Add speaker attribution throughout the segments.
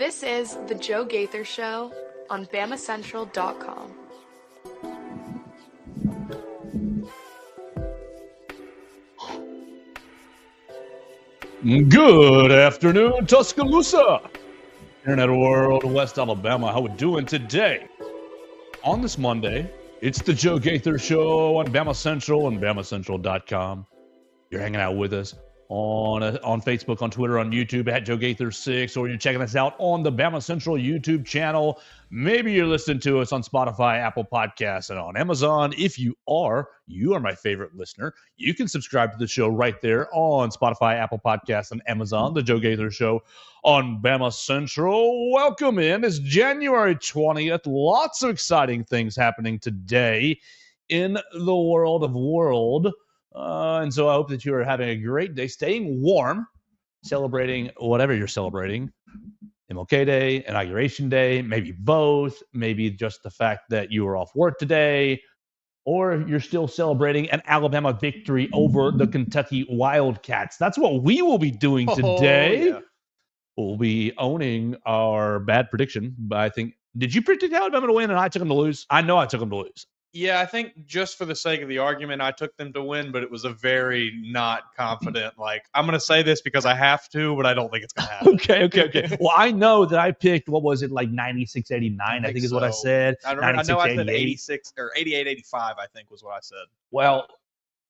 Speaker 1: This is The Joe Gaither Show on BamaCentral.com.
Speaker 2: Good afternoon, Tuscaloosa, Internet World, West Alabama. How we doing today? On this Monday, it's the Joe Gaither Show on Bama Central and BamaCentral.com. You're hanging out with us on Facebook, on Twitter, on YouTube at Joe Gaither 6, or you're checking us out on the Bama Central YouTube channel. Maybe you're listening to us on Spotify, Apple Podcasts, and on Amazon. If you are my favorite listener. You can subscribe to the show right there on Spotify, Apple Podcasts, and Amazon. The Joe Gaither Show on Bama Central. Welcome in. It's January 20th. Lots of exciting things happening today in the world of world. And so I hope that you are having a great day, staying warm, celebrating whatever you're celebrating. MLK Day, Inauguration Day, maybe both, maybe just the fact that you were off work today, or you're still celebrating an Alabama victory over the Kentucky Wildcats. That's what we will be doing today.
Speaker 3: Yeah.
Speaker 2: We'll be owning our bad prediction, but I think, did you predict Alabama to win and I took them to lose? I know I took them to lose.
Speaker 3: Yeah, I think just for the sake of the argument, I took them to win, but it was a very not confident, I'm going to say this because I have to, but I don't think it's going to happen.
Speaker 2: Okay. Well, I know that I picked, 96-89, I think is what I said.
Speaker 3: I know I said 86 or 88-85, I think was what I said.
Speaker 2: Well,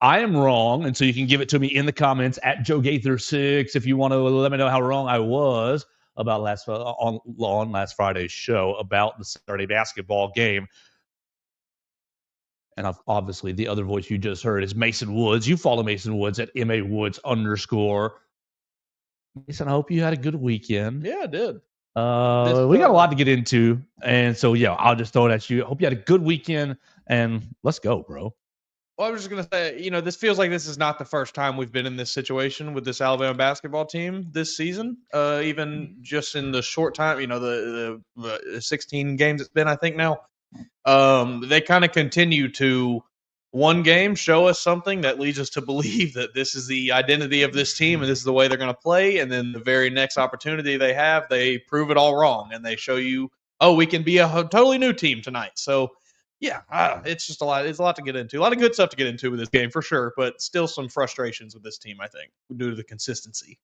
Speaker 2: I am wrong, and so you can give it to me in the comments at Joe Gaither 6 if you want to let me know how wrong I was about on last Friday's show about the Saturday basketball game. And obviously, the other voice you just heard is Mason Woods. You follow Mason Woods at MAWoods_. Mason, I hope you had a good weekend.
Speaker 3: Yeah, I did.
Speaker 2: We got a lot to get into. And so, I'll just throw it at you. I hope you had a good weekend. And let's go, bro.
Speaker 3: Well, I was just going to say, this feels like this is not the first time we've been in this situation with this Alabama basketball team this season. Even just in the short time, the 16 games it's been, I think now. They kind of continue to one game show us something that leads us to believe that this is the identity of this team and this is the way they're going to play. And then the very next opportunity they have, they prove it all wrong and they show you, we can be a totally new team tonight. So it's just a lot. It's a lot to get into. A lot of good stuff to get into with this game for sure, but still some frustrations with this team, I think, due to the consistency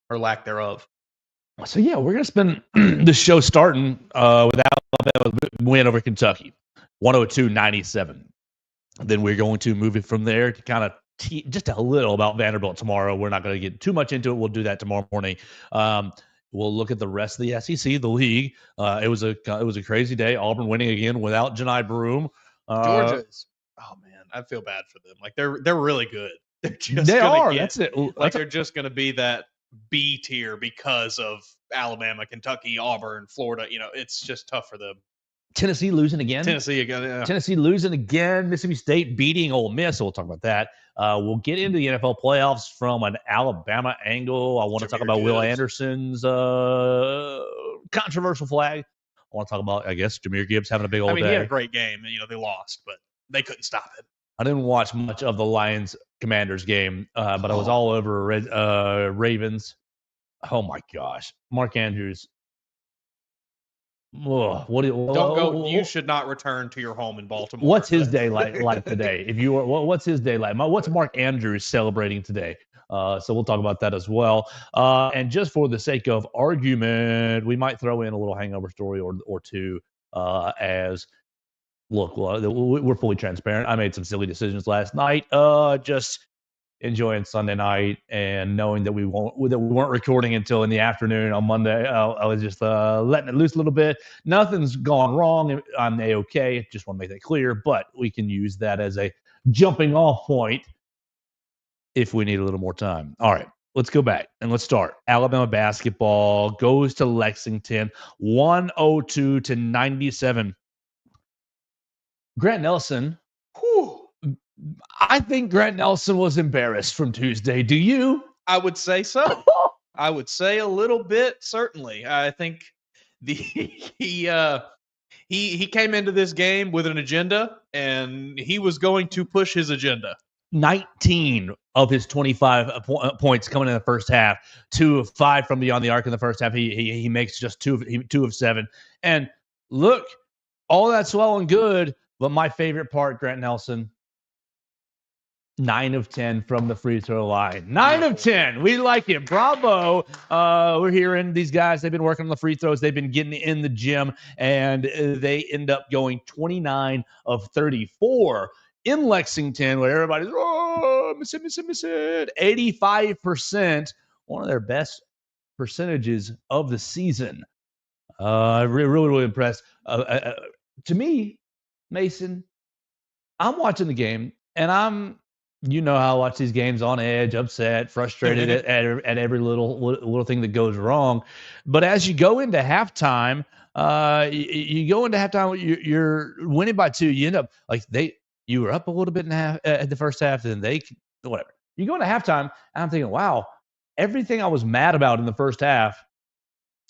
Speaker 3: or lack thereof.
Speaker 2: So, we're going to spend the show starting with Alabama win over Kentucky, 102-97. Then we're going to move it from there to kind of just a little about Vanderbilt tomorrow. We're not going to get too much into it. We'll do that tomorrow morning. We'll look at the rest of the SEC, the league. It was a crazy day. Auburn winning again without Janai Broome.
Speaker 3: Georgia's. Oh man, I feel bad for them. They're really good.
Speaker 2: That's it.
Speaker 3: They're just going to be that B tier because of Alabama, Kentucky, Auburn, Florida. It's just tough for them.
Speaker 2: Tennessee losing again.
Speaker 3: Yeah.
Speaker 2: Tennessee losing again. Mississippi State beating Ole Miss. So we'll talk about that. We'll get into the NFL playoffs from an Alabama angle. I want to talk about Will Anderson's controversial flag. I want to talk about, I guess, Jahmyr Gibbs having a big old day.
Speaker 3: He had a great game. They lost, but they couldn't stop it.
Speaker 2: I didn't watch much of the Lions-Commanders game, but I was all over Ravens. Oh, my gosh. Mark Andrews.
Speaker 3: You should not return to your home in Baltimore.
Speaker 2: What's his day like today? What's his day like? What's Mark Andrews celebrating today? So we'll talk about that as well. And just for the sake of argument, we might throw in a little hangover story or two we're fully transparent. I made some silly decisions last night. Just enjoying Sunday night and knowing that we weren't recording until in the afternoon on Monday. I was just letting it loose a little bit. Nothing's gone wrong. I'm A-okay. Just want to make that clear. But we can use that as a jumping off point if we need a little more time. All right. Let's go back and let's start. Alabama basketball goes to Lexington, 102-97. Grant Nelson, I think Grant Nelson was embarrassed from Tuesday. Do you?
Speaker 3: I would say so. I would say a little bit, certainly. I think he came into this game with an agenda, and he was going to push his agenda.
Speaker 2: 19 of his 25 points coming in the first half, 2 of 5 from beyond the arc in the first half. He makes just 2 of 7. And look, all that's well and good, but my favorite part, Grant Nelson, 9 of 10 from the free throw line. 9 of 10. We like it. Bravo. We're hearing these guys. They've been working on the free throws. They've been getting in the gym, and they end up going 29 of 34 in Lexington, where everybody's, miss it. 85%, one of their best percentages of the season. Really impressed. To me, Mason, I'm watching the game, and you know how I watch these games on edge, upset, frustrated at every little thing that goes wrong. But as you go into halftime, you're winning by 2. You end up like you were up a little bit at the first half, and whatever. You go into halftime, and I'm thinking, wow, everything I was mad about in the first half.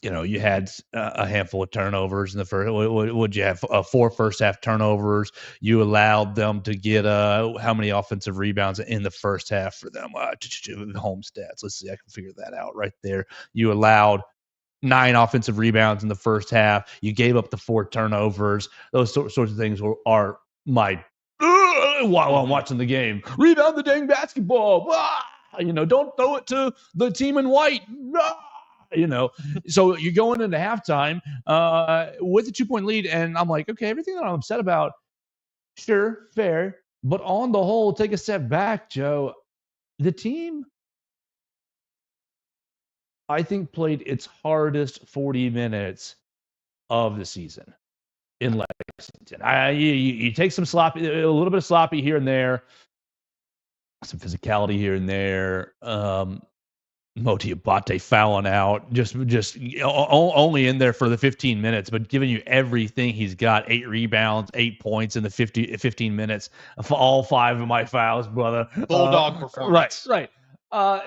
Speaker 2: You had a handful of turnovers in the first. Would you have 4 first half turnovers? You allowed them to get how many offensive rebounds in the first half for them? Home stats. Let's see. I can figure that out right there. You allowed 9 offensive rebounds in the first half. You gave up the 4 turnovers. Those sorts of things are my while I'm watching the game. Rebound the dang basketball. Don't throw it to the team in white. So you're going into halftime with a 2-point lead, and I'm like, okay, everything that I'm upset about, sure, fair, but on the whole, take a step back, Joe. The team, I think, played its hardest 40 minutes of the season in Lexington. You take some sloppy, a little bit of sloppy here and there, some physicality here and there. Moti Abate fouling out, just only in there for the 15 minutes, but giving you everything he's got. 8 rebounds, 8 points in the 15 minutes. All 5 of my fouls, brother.
Speaker 3: Bulldog performance.
Speaker 2: Right.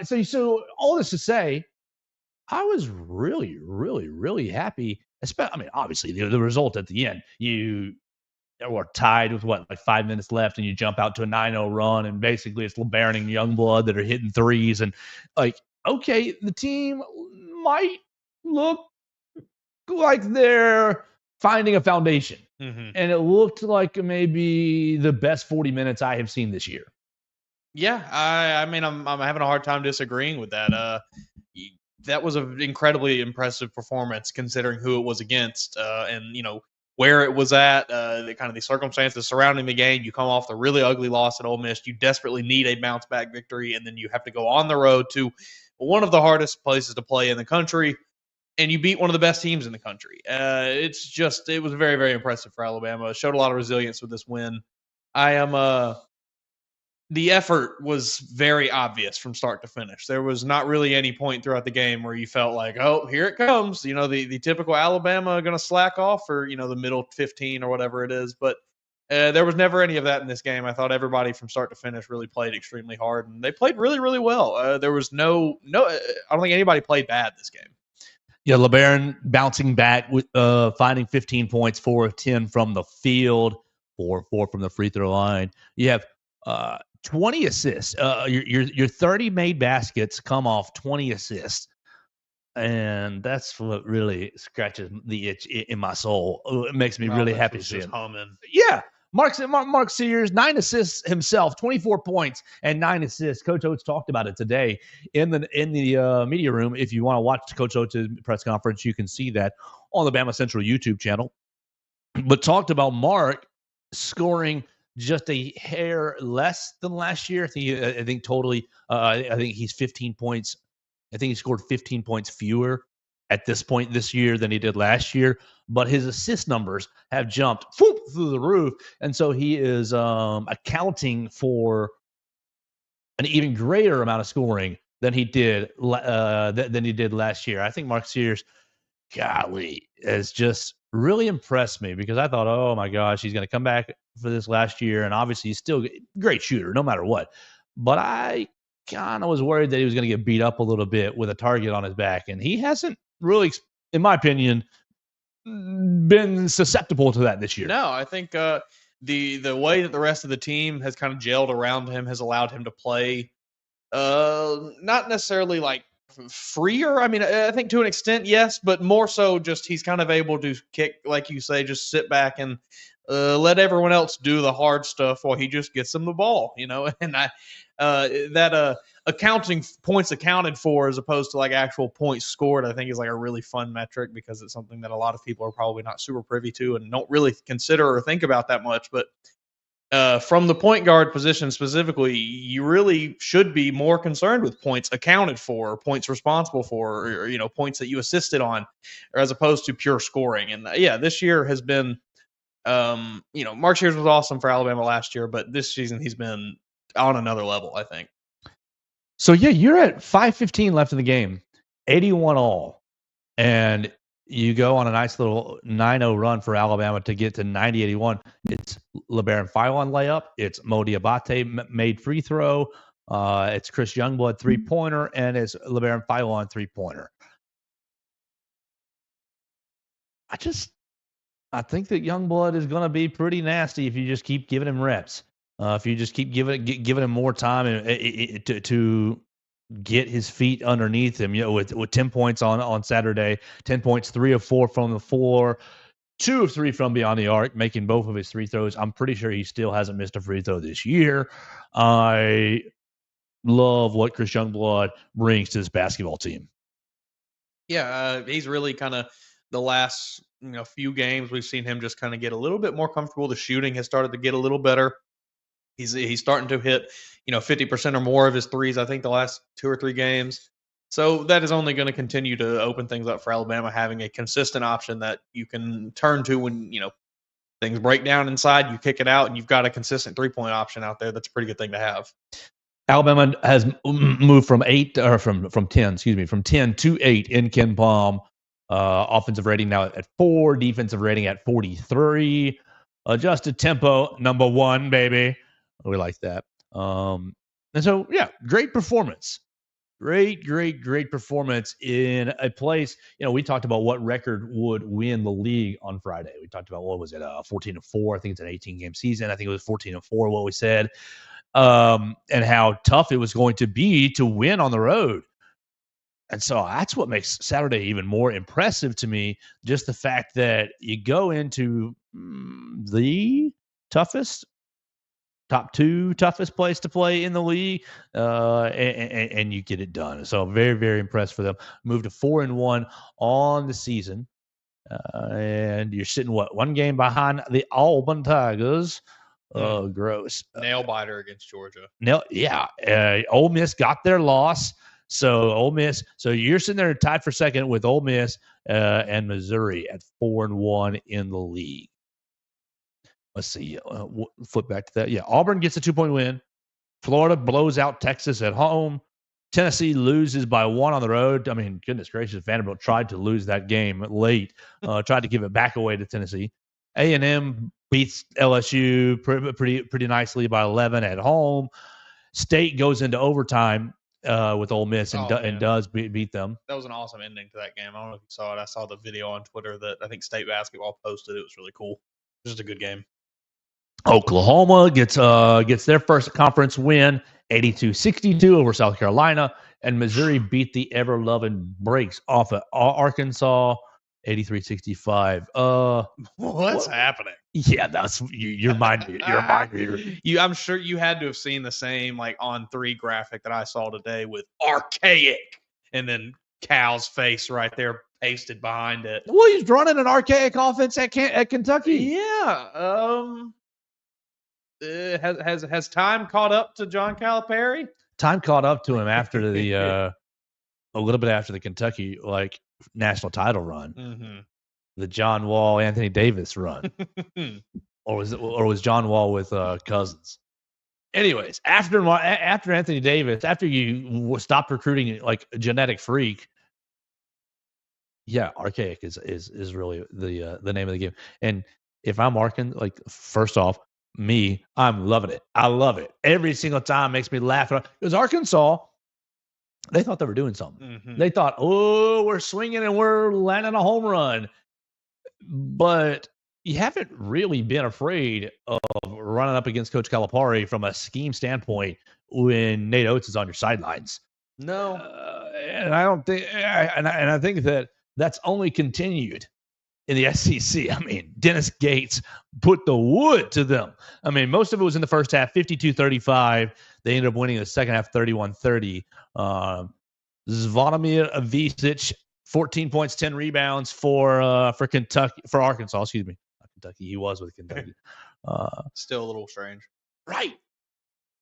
Speaker 2: So all this to say, I was really, really, really happy. Obviously the result at the end. You were tied with 5 minutes left, and you jump out to a 9-0 run, and basically it's LeBaron and Youngblood that are hitting threes, and okay, the team might look like they're finding a foundation. Mm-hmm. And it looked like maybe the best 40 minutes I have seen this year.
Speaker 3: Yeah, I'm having a hard time disagreeing with that. That was an incredibly impressive performance considering who it was against, and where it was at, the circumstances surrounding the game. You come off the really ugly loss at Ole Miss. You desperately need a bounce back victory, and then you have to go on the road to one of the hardest places to play in the country, and you beat one of the best teams in the country. It was very, very impressive for Alabama. It showed a lot of resilience with this win. The effort was very obvious from start to finish. There was not really any point throughout the game where you felt like, oh, here it comes. The typical Alabama going to slack off for, the middle 15 or whatever it is. But there was never any of that in this game. I thought everybody from start to finish really played extremely hard, and they played really, really well. There was no, I don't think anybody played bad this game.
Speaker 2: Yeah, LeBaron bouncing back with finding 15 points, 4 of 10 from the field, 4 of 4 from the free throw line. You have 20 assists. Your 30 made baskets come off 20 assists. And that's what really scratches the itch in my soul. It makes me really happy to see it. Yeah. Mark Sears, 9 assists himself, 24 points and 9 assists. Coach Oates talked about it today in the media room. If you want to watch Coach Oates' press conference, you can see that on the BamaCentral YouTube channel. But talked about Mark scoring just a hair less than last year. I think totally. I think he's 15 points. I think he scored 15 points fewer at this point this year than he did last year. But his assist numbers have jumped through the roof, and so he is accounting for an even greater amount of scoring than he did last year. I think Mark Sears, golly, has just really impressed me because I thought, oh my gosh, he's going to come back for this last year, and obviously he's still a great shooter no matter what. But I kind of was worried that he was going to get beat up a little bit with a target on his back, and he hasn't really, in my opinion, been susceptible to that this year.
Speaker 3: No, I think the way that the rest of the team has kind of gelled around him has allowed him to play not necessarily like freer. I mean, I think to an extent, yes, but more so just he's kind of able to kick, like you say, just sit back and let everyone else do the hard stuff while he just gets them the ball, And that accounting points accounted for as opposed to like actual points scored, I think is like a really fun metric because it's something that a lot of people are probably not super privy to and don't really consider or think about that much. But from the point guard position specifically, you really should be more concerned with points accounted for, or points responsible for, or points that you assisted on, or as opposed to pure scoring. And this year has been, Mark Shears was awesome for Alabama last year, but this season he's been on another level, I think.
Speaker 2: So you're at 5:15 left in the game, 81 all, and you go on a nice little 9-0 run for Alabama to get to 90-81. It's LeBaron Philon layup. It's Mo Diabate made free throw. It's Chris Youngblood 3-pointer, and it's LeBaron Philon 3-pointer. I think that Youngblood is going to be pretty nasty if you just keep giving him reps. If you just keep giving him more time to get his feet underneath him, with 10 points on Saturday, 10 points, 3 of 4 from the floor, 2 of 3 from beyond the arc, making both of his free throws. I'm pretty sure he still hasn't missed a free throw this year. I love what Chris Youngblood brings to this basketball team.
Speaker 3: Yeah, he's really kind of the last few games we've seen him just kind of get a little bit more comfortable. The shooting has started to get a little better. He's starting to hit 50% or more of his threes, I think, the last 2 or 3 games. So that is only going to continue to open things up for Alabama, having a consistent option that you can turn to when things break down inside. You kick it out, and you've got a consistent 3-point option out there. That's a pretty good thing to have.
Speaker 2: Alabama has moved from 10 to 8 in Ken Palm. Offensive rating now at 4, defensive rating at 43. Adjusted tempo, number 1, baby. We like that. And so, great performance. Great performance in a place. We talked about what record would win the league on Friday. We talked about, what was it, 14-4. I think it's an 18-game season. I think it was 14-4, what we said. And how tough it was going to be to win on the road. And so that's what makes Saturday even more impressive to me. Just the fact that you go into the top 2 toughest place to play in the league, and you get it done. So very, very impressed for them. Moved to 4-1 on the season. And you're sitting, 1 game behind the Auburn Tigers. Gross.
Speaker 3: Nail biter against Georgia.
Speaker 2: Ole Miss got their loss. So Ole Miss. So you're sitting there tied for second with Ole Miss and Missouri at 4-1 in the league. Let's see. Flip back to that. Auburn gets a 2-point win. Florida blows out Texas at home. Tennessee loses by 1 on the road. I mean, goodness gracious, Vanderbilt tried to lose that game late. Tried to give it back away to Tennessee. A&M beats LSU pretty nicely by 11 at home. State goes into overtime with Ole Miss and does beat them.
Speaker 3: That was an awesome ending to that game. I don't know if you saw it. I saw the video on Twitter that I think State Basketball posted. It was really cool. Just a good game.
Speaker 2: Oklahoma gets their first conference win, 82-62 over South Carolina, and Missouri beat the ever-loving Breaks off of Arkansas, 83-65.
Speaker 3: What's happening?
Speaker 2: Yeah, that's your mind reader.
Speaker 3: I'm sure you had to have seen the same on 3 graphic that I saw today with archaic, and then Cal's face right there pasted behind it.
Speaker 2: Well, he's running an archaic offense at Kentucky.
Speaker 3: Yeah. Has time caught up to John Calipari?
Speaker 2: Time caught up to him after the a little bit after the Kentucky national title run.
Speaker 3: Mm-hmm.
Speaker 2: The John Wall, Anthony Davis run. or was John Wall with Cousins? Anyways, after Anthony Davis, after you stopped recruiting like a genetic freak, archaic is really the name of the game. And if I'm Arkin, first off, I'm loving it. I love it. Every single time makes me laugh. Because Arkansas, they thought they were doing something.
Speaker 3: Mm-hmm.
Speaker 2: They thought, we're swinging and we're landing a home run. But you haven't really been afraid of running up against Coach Calipari from a scheme standpoint when Nate Oates is on your sidelines.
Speaker 3: No.
Speaker 2: And I don't think, and I think that that's only continued in the SEC. I mean, Dennis Gates put the wood to them. I mean, most of it was in the first half, 52-35. They ended up winning the second half, 31-30. Zvonimir Avicic, 14 points, 10 rebounds for Kentucky, for Arkansas. Excuse me, not Kentucky. He was with Kentucky.
Speaker 3: Still a little strange,
Speaker 2: right?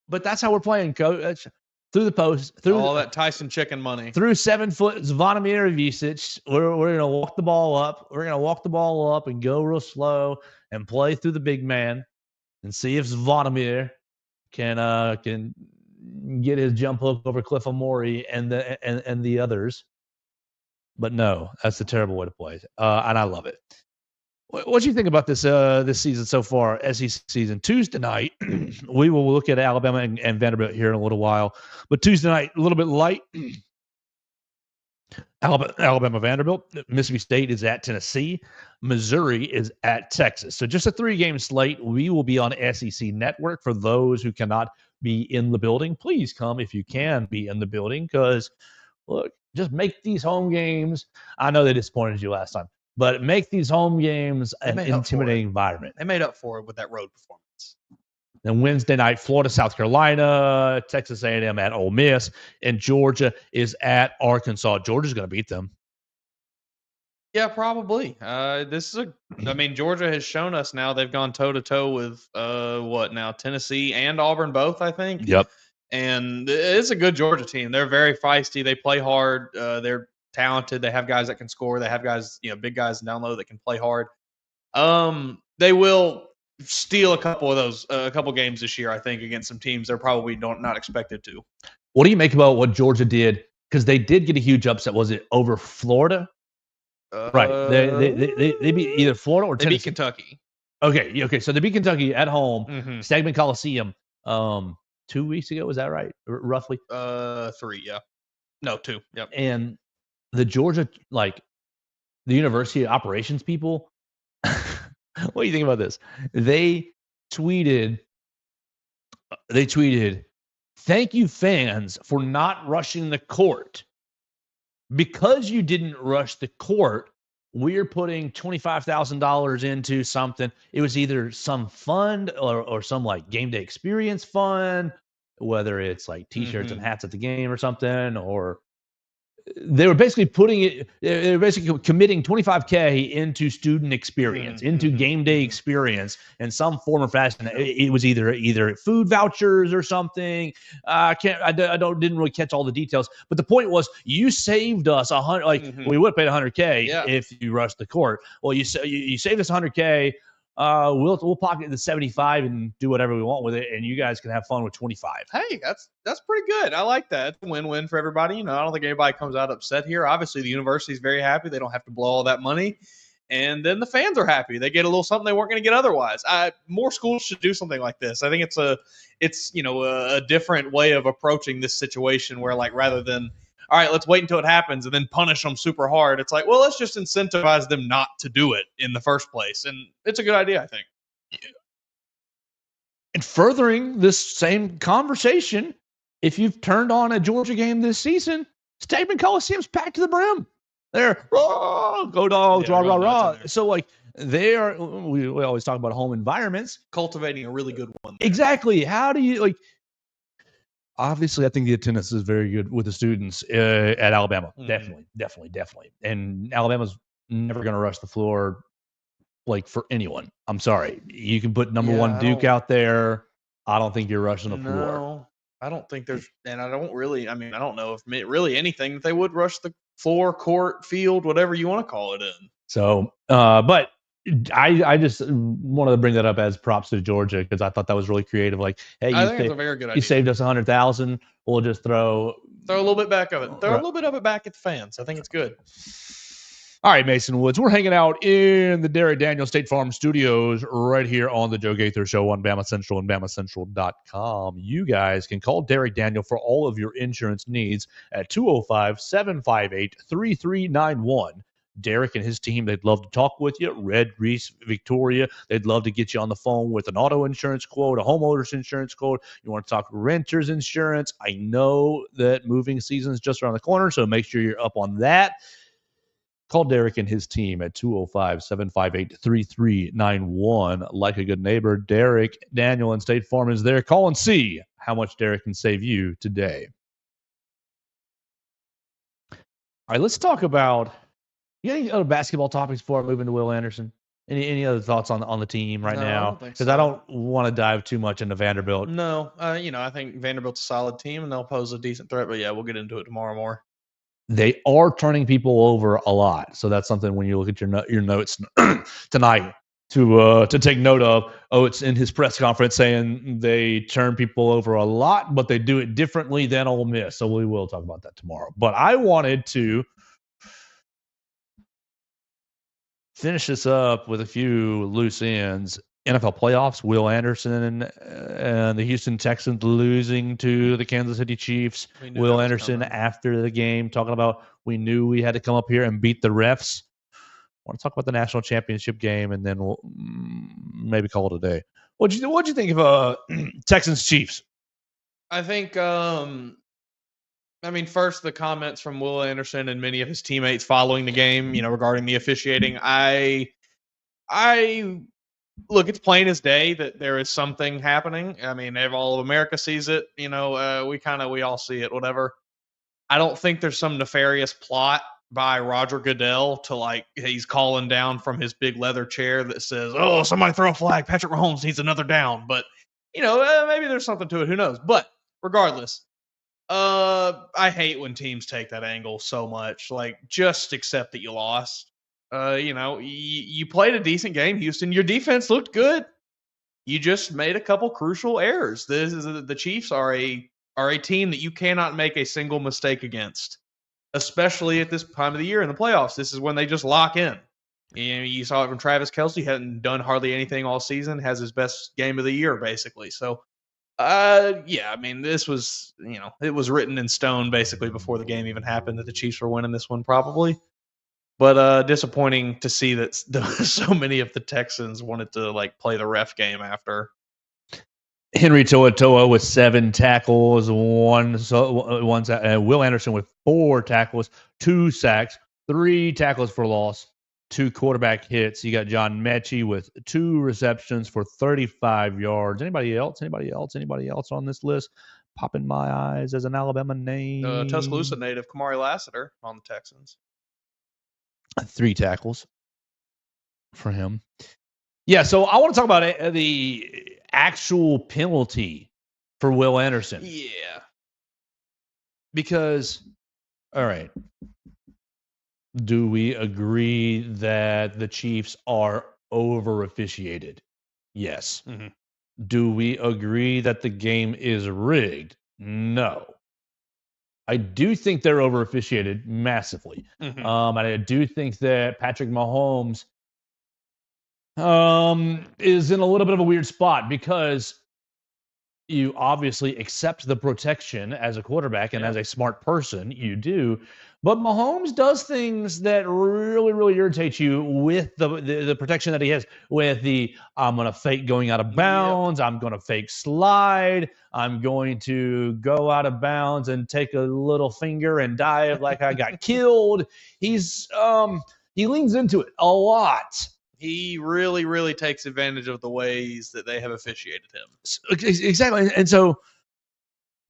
Speaker 2: But that's how we're playing, Coach. Through the post, through
Speaker 3: all that Tyson chicken money,
Speaker 2: through 7 foot Zvonimir Avicic. We're gonna walk the ball up. We're gonna walk the ball up and go real slow and play through the big man and see if Zvonimir can get his jump hook over Cliff Amori and the others. But no, that's a terrible way to play, and I love it. What do you think about this season so far, SEC season? Tuesday night, we will look at Alabama and Vanderbilt here in a little while. But Tuesday night, a little bit light. Alabama, Vanderbilt. Mississippi State is at Tennessee. Missouri is at Texas. So just a 3-game slate. We will be on SEC Network. For those who cannot be in the building, please come if you can be in the building, because, look, just make these home games. I know they disappointed you last time, but make these home games an intimidating environment.
Speaker 3: They made up for it with that road performance.
Speaker 2: Then Wednesday night, Florida, South Carolina, Texas A&M at Ole Miss, and Georgia is at Arkansas. Georgia's going to beat them.
Speaker 3: Yeah, probably. Georgia has shown us now they've gone toe-to-toe with, Tennessee and Auburn both, I think.
Speaker 2: Yep.
Speaker 3: And it's a good Georgia team. They're very feisty. They play hard. They're talented. They have guys that can score. They have guys, big guys down low that can play hard. They will steal a couple games this year, I think, against some teams they're probably not expected to.
Speaker 2: What do you make about what Georgia did? Because they did get a huge upset. Was it over Florida? Right. They beat either Florida or Tennessee.
Speaker 3: They beat Kentucky.
Speaker 2: Okay. So they beat Kentucky at home,
Speaker 3: Mm-hmm.
Speaker 2: Coliseum, 2 weeks ago. Is that right? Roughly?
Speaker 3: 3, yeah. No, 2. Yep.
Speaker 2: And the Georgia, the university operations people, what do you think about this? They tweeted, "Thank you, fans, for not rushing the court. Because you didn't rush the court, we're putting $25,000 into something." It was either some fund or some game day experience fund, whether it's T-shirts and hats at the game or something, or they were basically committing $25K into student experience, into game day experience in some form or fashion. It was either food vouchers or something. Didn't really catch all the details, but the point was you saved us $100. We would have paid $100K if you rushed the court. Well, you saved us $100K. We'll pocket the 75 and do whatever we want with it, and you guys can have fun with 25.
Speaker 3: Hey, that's pretty good. I like that. It's a win-win for everybody. I don't think anybody comes out upset here. Obviously, the university's very happy. They don't have to blow all that money. And then the fans are happy. They get a little something they weren't going to get otherwise. More schools should do something like this. I think it's a different way of approaching this situation where, rather than, all right, let's wait until it happens and then punish them super hard. It's well, let's just incentivize them not to do it in the first place. And it's a good idea, I think.
Speaker 2: And furthering this same conversation, if you've turned on a Georgia game this season, Stegeman Coliseum's packed to the brim. They're go Dogs, rah, rah, rah. So we always talk about home environments.
Speaker 3: Cultivating a really good one there.
Speaker 2: Exactly. How do you obviously, I think the attendance is very good with the students at Alabama. Definitely. And Alabama's never going to rush the floor for anyone. I'm sorry. You can put number 1 Duke out there. I don't think you're rushing the floor.
Speaker 3: I don't think there's, and I don't really, I don't know if really anything that they would rush the floor, court, field, whatever you want to call it in.
Speaker 2: So, but I just wanted to bring that up as props to Georgia because I thought that was really creative. Hey,
Speaker 3: I think it's a very good idea.
Speaker 2: You saved us $100,000. We'll just throw
Speaker 3: a little bit back of it. Throw a little bit of it back at the fans. I think it's good.
Speaker 2: All right, Mason Woods. We're hanging out in the Derek Daniel State Farm Studios right here on the Joe Gaither Show on BamaCentral and BamaCentral.com. You guys can call Derek Daniel for all of your insurance needs at 205-758-3391. Derek and his team, they'd love to talk with you. Red, Reese, Victoria, they'd love to get you on the phone with an auto insurance quote, a homeowner's insurance quote. You want to talk renters insurance. I know that moving season is just around the corner, so make sure you're up on that. Call Derek and his team at 205-758-3391. Like a good neighbor, Derek, Daniel, and State Farm is there. Call and see how much Derek can save you today. All right, let's talk about, you got any other basketball topics before I move into Will Anderson? Any other thoughts on the team right now? Because I don't want to dive too much into Vanderbilt.
Speaker 3: No, I think Vanderbilt's a solid team and they'll pose a decent threat. But yeah, we'll get into it tomorrow more.
Speaker 2: They are turning people over a lot, so that's something when you look at your notes tonight to take note of. Oh, it's in his press conference saying they turn people over a lot, but they do it differently than Ole Miss. So we will talk about that tomorrow. But I wanted to finish this up with a few loose ends. NFL playoffs, Will Anderson and the Houston Texans losing to the Kansas City Chiefs. Will Anderson after the game talking about, we knew we had to come up here and beat the refs. I want to talk about the national championship game, and then we'll maybe call it a day. What'd you think of Texans Chiefs?
Speaker 3: I think first the comments from Will Anderson and many of his teammates following the game, regarding the officiating. I look, it's plain as day that there is something happening. I mean, all of America sees it. We all see it, whatever. I don't think there's some nefarious plot by Roger Goodell to he's calling down from his big leather chair that says, "Oh, somebody throw a flag. Patrick Mahomes needs another down." But, maybe there's something to it. Who knows? But regardless, I hate when teams take that angle so much. Just accept that you lost. You played a decent game, Houston. Your defense looked good. You just made a couple crucial errors. The Chiefs are a team that you cannot make a single mistake against, especially at this time of the year in the playoffs. This is when they just lock in. You saw it from Travis Kelce. Hadn't done hardly anything all season. Has his best game of the year, basically. So, this was, it was written in stone basically before the game even happened that the Chiefs were winning this one probably. But disappointing to see that so many of the Texans wanted to play the ref game after.
Speaker 2: Henry To'oTo'o with 7 tackles, one Will Anderson with 4 tackles, 2 sacks, 3 tackles for loss, 2 quarterback hits. You got John Mechie with 2 receptions for 35 yards. Anybody else on this list? Popping my eyes as an Alabama name.
Speaker 3: Tuscaloosa native Kamari Lassiter on the Texans.
Speaker 2: 3 tackles for him. Yeah, so I want to talk about the actual penalty for Will Anderson.
Speaker 3: Yeah.
Speaker 2: Because, all right, do we agree that the Chiefs are over-officiated? Yes.
Speaker 3: Mm-hmm.
Speaker 2: Do we agree that the game is rigged? No. I do think they're over-officiated massively.
Speaker 3: Mm-hmm.
Speaker 2: And I do think that Patrick Mahomes is in a little bit of a weird spot because you obviously accept the protection as a quarterback and as a smart person, you do. But Mahomes does things that really, really irritate you with the protection that he has, with the I'm going to fake going out of bounds, I'm going to fake slide, I'm going to go out of bounds and take a little finger and dive like I got killed. He leans into it a lot.
Speaker 3: He really, really takes advantage of the ways that they have officiated him.
Speaker 2: Exactly. And so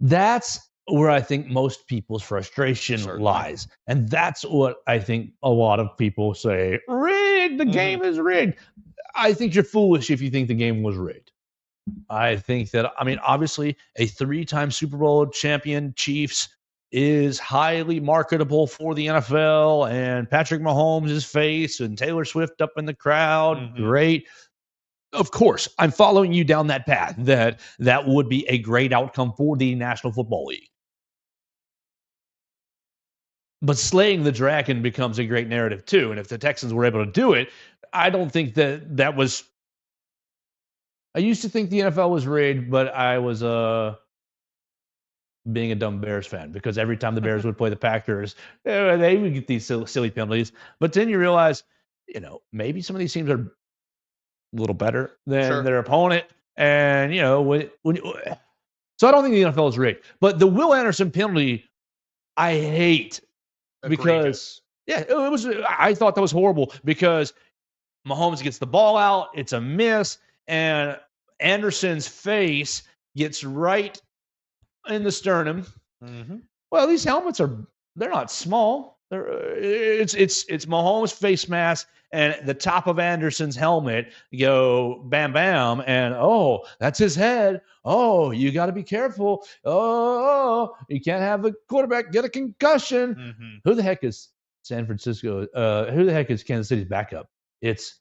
Speaker 2: that's where I think most people's frustration lies. And that's what I think a lot of people say, rigged, the game is rigged. I think you're foolish if you think the game was rigged. I think that, obviously a 3-time Super Bowl champion Chiefs is highly marketable for the NFL, and Patrick Mahomes' face and Taylor Swift up in the crowd. Great. Of course, I'm following you down that path, that would be a great outcome for the National Football League. But slaying the dragon becomes a great narrative too. And if the Texans were able to do it, I don't think that was. I used to think the NFL was rigged, but I was being a dumb Bears fan because every time the Bears would play the Packers, they would get these silly penalties. But then you realize, maybe some of these teams are a little better than their opponent. And, so I don't think the NFL is rigged. But the Will Anderson penalty, I hate because, it was. I thought that was horrible because Mahomes gets the ball out, it's a miss, and Anderson's face gets right in the sternum.
Speaker 3: Mm-hmm.
Speaker 2: Well, these helmets they're not small. It's Mahomes' face mask and the top of Anderson's helmet go bam bam, and that's his head. You got to be careful. You can't have the quarterback get a concussion.
Speaker 3: Mm-hmm.
Speaker 2: Who the heck is San Francisco? Who the heck is Kansas City's backup? It's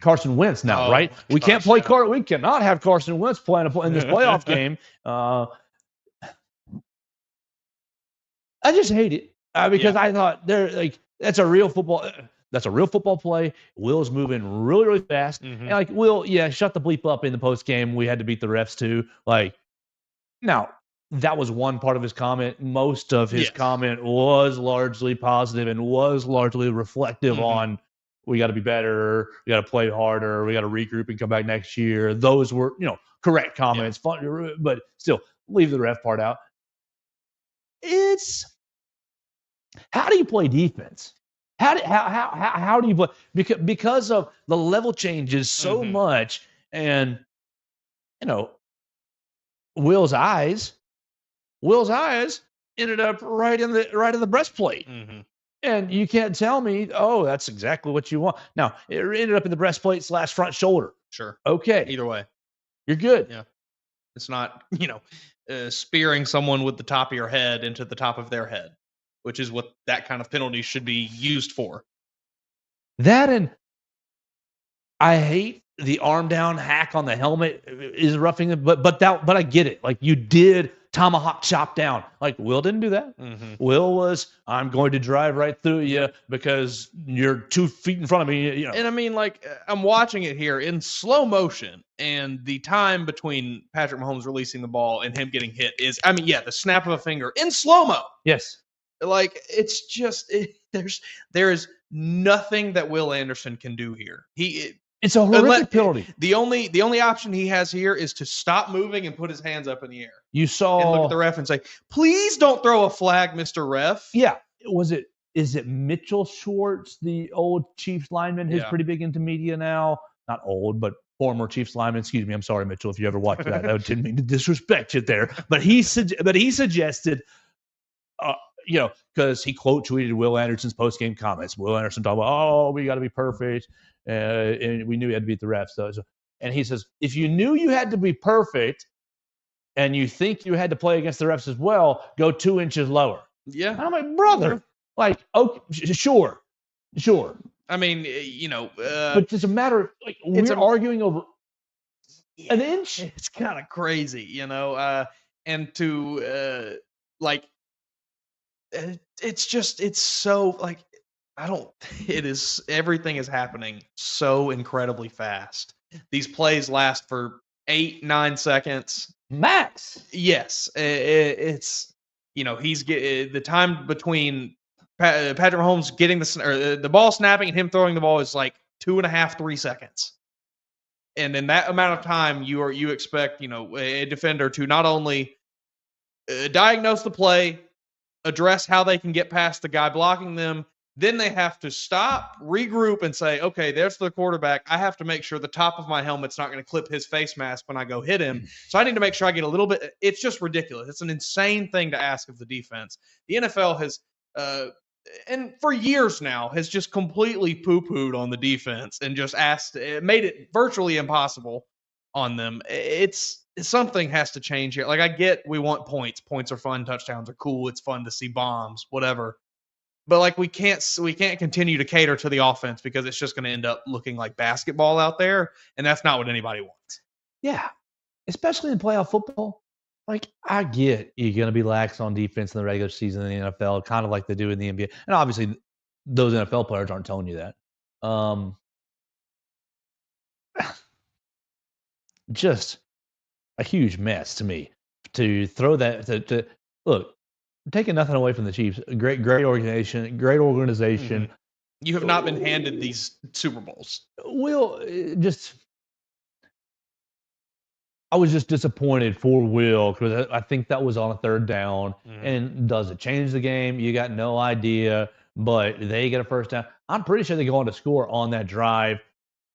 Speaker 2: Carson Wentz now, right? We can't play we cannot have Carson Wentz playing in this playoff game. I just hate it because I thought that's a real football. That's a real football play. Will's moving really, really fast.
Speaker 3: Mm-hmm.
Speaker 2: And Will, shut the bleep up in the post game. We had to beat the refs too. Now that was one part of his comment. Most of his comment was largely positive and was largely reflective on we got to be better. We got to play harder. We got to regroup and come back next year. Those were, correct comments. Fun, but still, leave the ref part out. It's how do you play defense? How do you play? Because of the level changes so much, and Will's eyes ended up right in the breastplate.
Speaker 3: Mm-hmm.
Speaker 2: And you can't tell me, that's exactly what you want. Now, it ended up in the breastplate / front shoulder.
Speaker 3: Sure.
Speaker 2: Okay.
Speaker 3: Either way.
Speaker 2: You're good.
Speaker 3: Yeah. It's not, spearing someone with the top of your head into the top of their head, which is what that kind of penalty should be used for.
Speaker 2: That, and I hate the arm down hack on the helmet is roughing it, but I get it. You did tomahawk chop down. Will didn't do that.
Speaker 3: Mm-hmm.
Speaker 2: Will was, I'm going to drive right through you because you're 2 feet in front of me.
Speaker 3: And I mean, I'm watching it here in slow motion, and the time between Patrick Mahomes releasing the ball and him getting hit is, the snap of a finger in slow-mo.
Speaker 2: Yes.
Speaker 3: It's just, there is nothing that Will Anderson can do here.
Speaker 2: It's a horrific penalty.
Speaker 3: The only option he has here is to stop moving and put his hands up in the air.
Speaker 2: You saw
Speaker 3: and look at the ref and say, "Please don't throw a flag, Mr. Ref."
Speaker 2: Yeah. Is it Mitchell Schwartz, the old Chiefs lineman, who's pretty big into media now? Not old, but former Chiefs lineman. Excuse me. I'm sorry, Mitchell, if you ever watched that. I didn't mean to disrespect you there. But he suggested, because he quote tweeted Will Anderson's post game comments. Will Anderson talking about, we got to be perfect. And we knew we had to beat the refs. So, and he says, if you knew you had to be perfect and you think you had to play against the refs as well, go 2 inches lower.
Speaker 3: Yeah.
Speaker 2: And I'm like, brother, okay, sure.
Speaker 3: I mean,
Speaker 2: but it's a matter of, we're arguing over an inch.
Speaker 3: It's kind of crazy, and to, it's so, everything is happening so incredibly fast. These plays last for 8-9 seconds
Speaker 2: max.
Speaker 3: Yes, it's he's the time between Patrick Mahomes getting the ball snapping and him throwing the ball is 2.5-3 seconds, and in that amount of time you expect a defender to not only diagnose the play, address how they can get past the guy blocking them. Then they have to stop, regroup, and say, okay, there's the quarterback. I have to make sure the top of my helmet's not going to clip his face mask when I go hit him. So I need to make sure I get a little bit. It's just ridiculous. It's an insane thing to ask of the defense. The NFL has, and for years now, has just completely poo-pooed on the defense and just made it virtually impossible on them. Something has to change here. I get we want points. Points are fun. Touchdowns are cool. It's fun to see bombs, whatever. But we can't continue to cater to the offense because it's just going to end up looking like basketball out there, and that's not what anybody wants.
Speaker 2: Yeah, especially in playoff football. I get you're going to be lax on defense in the regular season in the NFL, kind of like they do in the NBA, and obviously those NFL players aren't telling you that. Just a huge mess to me. to throw that to look, taking nothing away from the Chiefs, great organization,
Speaker 3: Mm-hmm. You have not been handed these Super Bowls.
Speaker 2: Will just. I was just disappointed for Will because I think that was on a third down. And does it change the game? You got no idea, but they get a first down. I'm pretty sure they go on to score on that drive.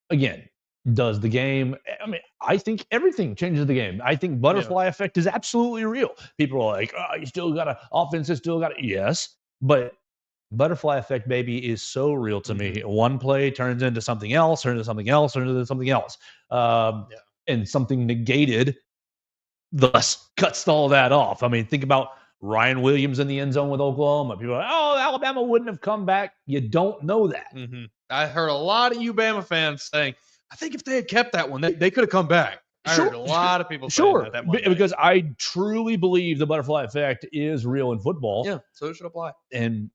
Speaker 2: Again, does the game? I mean, I think everything changes the game. I think butterfly effect is absolutely real. People are like, oh, you still got to, offense is still got to, yes, but butterfly effect, baby, is so real to me. One play turns into something else, turns into something else, turns into something else. And something negated, thus cuts all that off. I mean, think about Ryan Williams in the end zone with Oklahoma. People are like, oh, Alabama wouldn't have come back. You don't know that.
Speaker 3: I heard a lot of you Bama fans saying, I think if they had kept that one, they could have come back. I heard a lot of people saying that Monday.
Speaker 2: Because I truly believe the butterfly effect is real in football.
Speaker 3: Yeah, so it should apply.
Speaker 2: And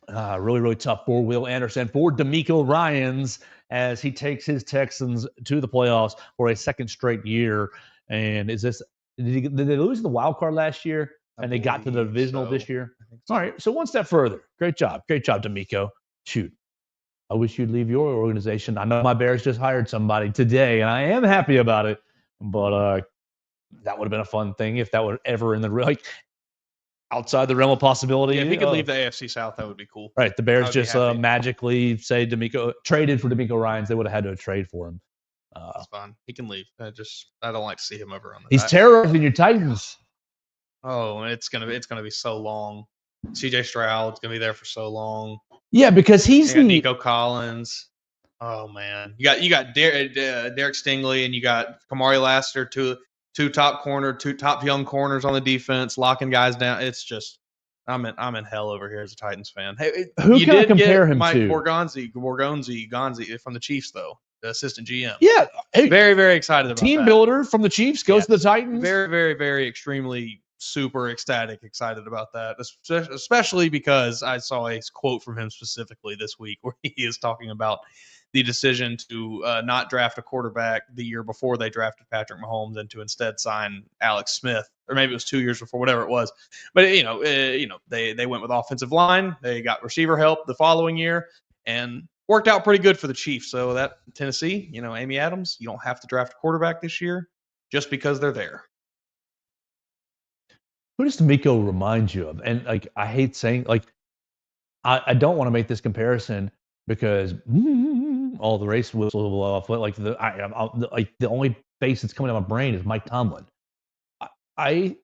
Speaker 2: really, really tough for Will Anderson, for DeMeco Ryans, as he takes his Texans to the playoffs for a second straight year. And is this, did they lose the wild card last year? And they got to the divisional this year? So. All right, so one step further. Great job, DeMeco. Shoot. I wish you'd leave your organization. I know my Bears just hired somebody today, and I am happy about it. But that would have been a fun thing if that were ever in the like outside the realm of possibility.
Speaker 3: Yeah, if he could leave the AFC South, that would be cool.
Speaker 2: Right, the Bears just magically say traded for DeMeco Ryans. They would have had to trade for him.
Speaker 3: That's fine. He can leave. I don't like to see him over on the.
Speaker 2: He's terrorizing your Titans.
Speaker 3: Oh, it's gonna be so long. CJ Stroud's gonna be there for so long.
Speaker 2: Yeah, because he's
Speaker 3: Nico Collins. Oh man, you got Derek Stingley and you got Kamari Lassiter, two top young corners on the defense, locking guys down. It's just I'm in hell over here as a Titans fan. Hey,
Speaker 2: who can I compare him
Speaker 3: Mike
Speaker 2: to?
Speaker 3: Borgonzi from the Chiefs though, the assistant GM.
Speaker 2: Yeah, hey,
Speaker 3: very very excited about
Speaker 2: team
Speaker 3: that.
Speaker 2: builder from the Chiefs goes to the Titans.
Speaker 3: Very very very extremely super excited about that, especially because I saw a quote from him specifically this week where he is talking about the decision to not draft a quarterback the year before they drafted Patrick Mahomes and to instead sign Alex Smith, or maybe it was 2 years before, whatever it was. But they went with offensive line, they got receiver help the following year, and worked out pretty good for the Chiefs. So that Tennessee, Amy Adams, you don't have to draft a quarterback this year just because they're there.
Speaker 2: Who does DeMeco remind you of? And I hate saying I don't want to make this comparison because all the race whistles will blow off. But the only face that's coming to my brain is Mike Tomlin. I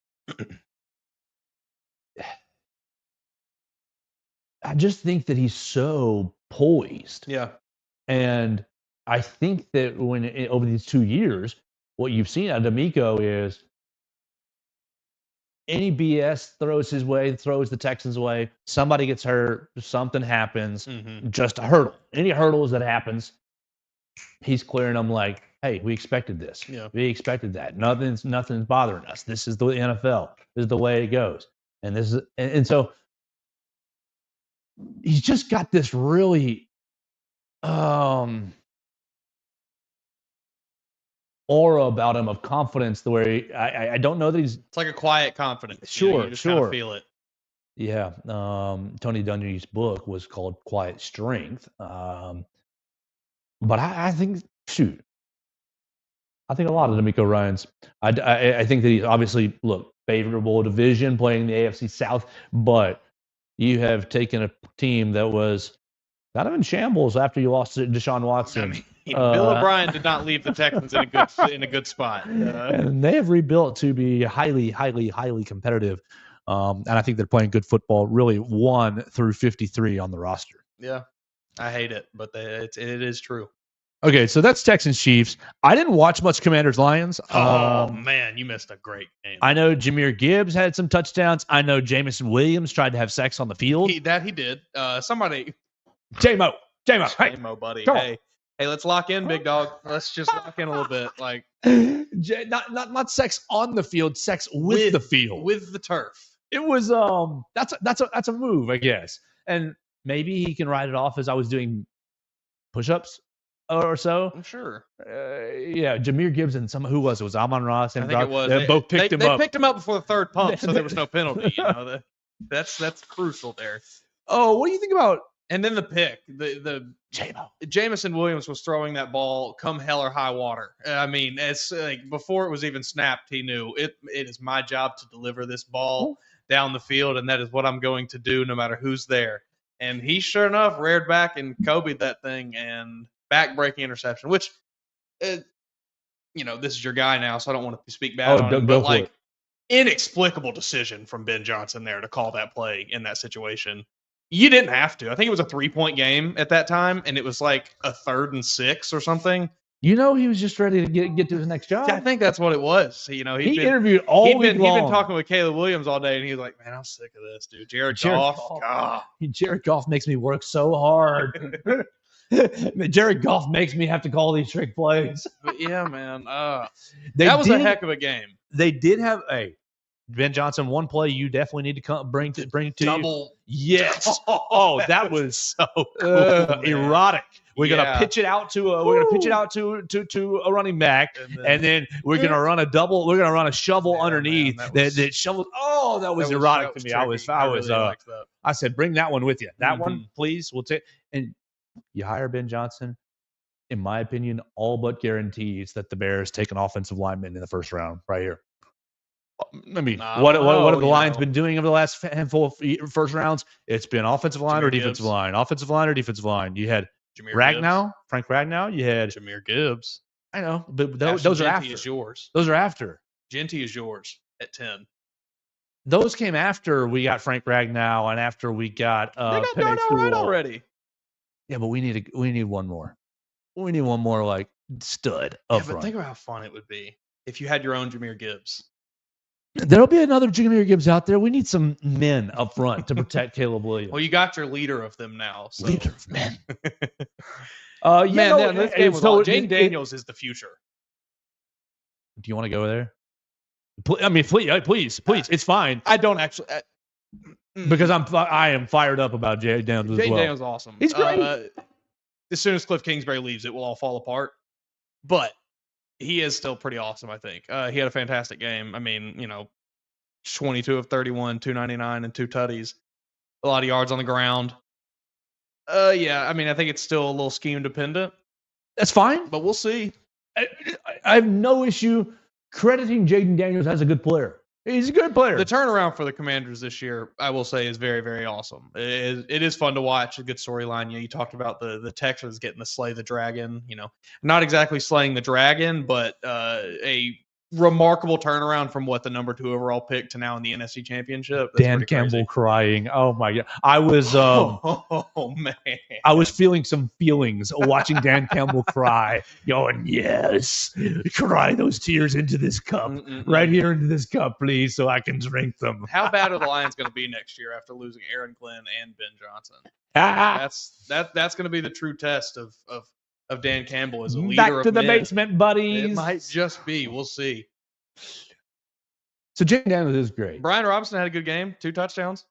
Speaker 2: just think that he's so poised.
Speaker 3: Yeah,
Speaker 2: and I think that over these 2 years, what you've seen out of DeMeco is. Any BS throws the Texans way. Somebody gets hurt. Something happens. Just a hurdle. Any hurdles that happens, he's clearing them like, hey, we expected this.
Speaker 3: Yeah.
Speaker 2: We expected that. Nothing's bothering us. This is the NFL. This is the way it goes. And so he's just got this really aura about him of confidence the way I don't know that he's.
Speaker 3: It's like a quiet confidence.
Speaker 2: Sure,
Speaker 3: you just kind of feel it.
Speaker 2: Yeah. Tony Dungy's book was called Quiet Strength. But I think, I think a lot of DeMeco Ryans. I think that he's obviously, favorable division playing the AFC South, but you have taken a team that was kind of in shambles after you lost to Deshaun Watson.
Speaker 3: Bill O'Brien did not leave the Texans in a good spot.
Speaker 2: And they have rebuilt to be highly, highly, highly competitive. And I think they're playing good football, really 1 through 53 on the roster.
Speaker 3: Yeah, I hate it, but it is true.
Speaker 2: Okay, so that's Texans Chiefs. I didn't watch much Commanders Lions.
Speaker 3: Oh, man, you missed a great game.
Speaker 2: I know Jahmyr Gibbs had some touchdowns. I know Jamison Williams tried to have sex on the field.
Speaker 3: He did. Somebody.
Speaker 2: J-Mo. Hey.
Speaker 3: J-Mo, buddy. Hey, let's lock in, big dog. Let's just lock in a little bit.
Speaker 2: Not sex on the field, sex with the field.
Speaker 3: With the turf.
Speaker 2: It was that's a move, I guess. And maybe he can write it off as I was doing push-ups or so.
Speaker 3: I'm sure.
Speaker 2: Yeah, Jameer Gibbs and who was it? Was Amon-Ra?
Speaker 3: I think it was.
Speaker 2: They both picked him up.
Speaker 3: They picked him up before the third pump, so there was no penalty. That's crucial there.
Speaker 2: Oh, what do you think about?
Speaker 3: And then the pick, Jamison Williams was throwing that ball come hell or high water. I mean, it's like before it was even snapped, he knew it is my job to deliver this ball down the field, and that is what I'm going to do no matter who's there. And he sure enough reared back and Kobe'd that thing and back-breaking interception, which, this is your guy now, so I don't want to speak bad on him, but like inexplicable decision from Ben Johnson there to call that play in that situation. You didn't have to. I think it was a 3-point game at that time, and it was like a 3rd and 6 or something.
Speaker 2: He was just ready to get to his next job.
Speaker 3: Yeah, I think that's what it was. He
Speaker 2: interviewed all week long.
Speaker 3: He'd been talking with Caleb Williams all day, and he was like, "Man, I'm sick of this, dude. Jared Goff.
Speaker 2: Jared Goff makes me work so hard. Jared Goff makes me have to call these trick plays."
Speaker 3: But yeah, man. That was a heck of a game.
Speaker 2: They did have Ben Johnson, one play you definitely need to bring to
Speaker 3: double.
Speaker 2: You. Yes. Oh, that was
Speaker 3: so cool,
Speaker 2: erotic. We're gonna pitch it out to a running back, and then we're gonna run a double. We're gonna run a shovel underneath that shovel. Oh, that was erotic to me. I said, bring that one with you. That one, please. We'll take. And you hire Ben Johnson. In my opinion, all but guarantees that the Bears take an offensive lineman in the first round right here. I mean, what have the Lions been doing over the last handful of first rounds? It's been offensive line or defensive line, offensive line or defensive line. You had Frank Ragnow. You had
Speaker 3: Jahmyr Gibbs.
Speaker 2: I know, but those are after.
Speaker 3: Is yours.
Speaker 2: Those are after.
Speaker 3: Genty is yours at 10.
Speaker 2: Those came after we got Frank Ragnow and after we got.
Speaker 3: They got Darnell Wright already.
Speaker 2: Yeah, but we need one more. We need one more like stud up front.
Speaker 3: But think about how fun it would be if you had your own Jahmyr Gibbs.
Speaker 2: There'll be another Jahmyr Gibbs out there. We need some men up front to protect Caleb Williams.
Speaker 3: Well, you got your leader of them now. So.
Speaker 2: Leader of men.
Speaker 3: Jaden Daniels is the future.
Speaker 2: Do you want to go there? Please. It's fine.
Speaker 3: I don't actually.
Speaker 2: Because I am fired up about Jaden Daniels as well.
Speaker 3: Jaden Daniels is awesome.
Speaker 2: He's great.
Speaker 3: As soon as Cliff Kingsbury leaves, it will all fall apart. But he is still pretty awesome, I think. He had a fantastic game. I mean, 22 of 31, 299, and 2 tutties. A lot of yards on the ground. Yeah, I mean, I think it's still a little scheme dependent.
Speaker 2: That's fine.
Speaker 3: But we'll see.
Speaker 2: I have no issue crediting Jaden Daniels as a good player. He's a good player.
Speaker 3: The turnaround for the Commanders this year, I will say, is very, very awesome. It is fun to watch. A good storyline. You talked about the Texans getting to slay the dragon. Not exactly slaying the dragon, but a remarkable turnaround from what the number 2 overall pick to now in the NFC Championship. That's
Speaker 2: Dan Campbell crying. Oh my God! I was
Speaker 3: man,
Speaker 2: I was feeling some feelings watching Dan Campbell cry, going, "Yes, cry those tears into this cup, right here into this cup, please, so I can drink them."
Speaker 3: How bad are the Lions going to be next year after losing Aaron Glenn and Ben Johnson? That's going to be the true test of Dan Campbell as a leader.
Speaker 2: Back to the basement, buddies.
Speaker 3: It might just be. We'll see.
Speaker 2: So Jaden Daniels is great.
Speaker 3: Brian Robinson had a good game, 2 touchdowns.